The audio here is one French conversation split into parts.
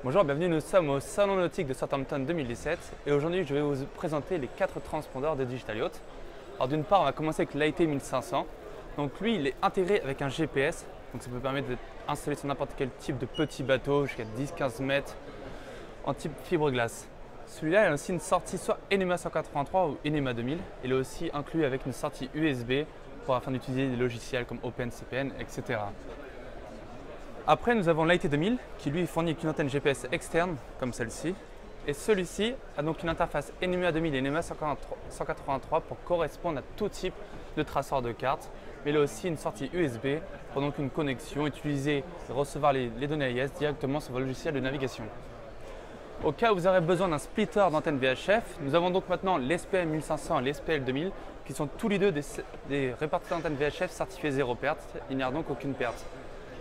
Bonjour, bienvenue, nous sommes au Salon Nautique de Southampton 2017 et aujourd'hui je vais vous présenter les 4 transpondeurs de Digital Yacht. Alors d'une part, on va commencer avec l'AET 1500. Donc lui, il est intégré avec un GPS, donc ça peut permettre d'être installé sur n'importe quel type de petit bateau jusqu'à 10-15 mètres en type fiberglass. Celui-là, il a aussi une sortie soit NMA 183 ou NMA 2000. Il est aussi inclus avec une sortie USB afin d'utiliser des logiciels comme OpenCPN, etc. Après, nous avons l'AET 2000 qui lui fournit une antenne GPS externe comme celle-ci. Et celui-ci a donc une interface NMA 2000 et NMA 183 pour correspondre à tout type de traceur de cartes. Mais il a aussi une sortie USB pour donc une connexion, utiliser et recevoir les données AIS directement sur vos logiciels de navigation. Au cas où vous aurez besoin d'un splitter d'antenne VHF, nous avons donc maintenant l'SPL 1500 et l'SPL 2000 qui sont tous les deux des répartiteurs d'antenne VHF certifiés zéro perte. Il n'y a donc aucune perte.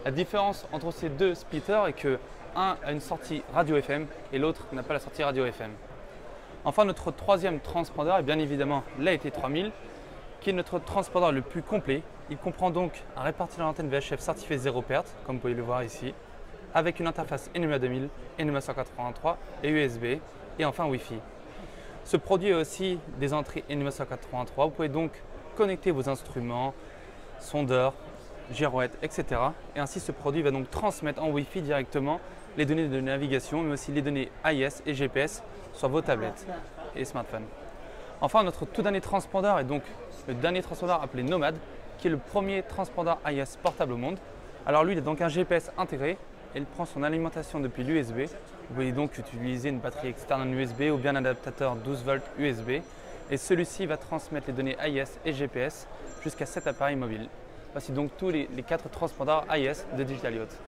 La différence entre ces deux splitters est que un a une sortie radio FM et l'autre n'a pas la sortie radio FM. Enfin, notre troisième transpondeur est bien évidemment l'AET 3000 qui est notre transpondeur le plus complet. Il comprend donc un répartiteur d'antenne VHF certifié zéro perte, comme vous pouvez le voir ici, avec une interface NMA 2000, NMA 183 et USB et enfin Wi-Fi. Ce produit a aussi des entrées NMA 183. Vous pouvez donc connecter vos instruments, sondeurs, girouettes, etc. Et ainsi, ce produit va donc transmettre en Wi-Fi directement les données de navigation, mais aussi les données AIS et GPS sur vos tablettes et smartphones. Enfin, notre tout dernier transpondeur est donc le dernier transpondeur appelé Nomad, qui est le premier transpondeur AIS portable au monde. Alors lui, il a donc un GPS intégré et il prend son alimentation depuis l'USB. Vous pouvez donc utiliser une batterie externe en USB ou bien un adaptateur 12 volts USB. Et celui-ci va transmettre les données AIS et GPS jusqu'à 7 appareils mobiles. Voici donc tous les 4 transpondeurs AIS de Digital Yacht.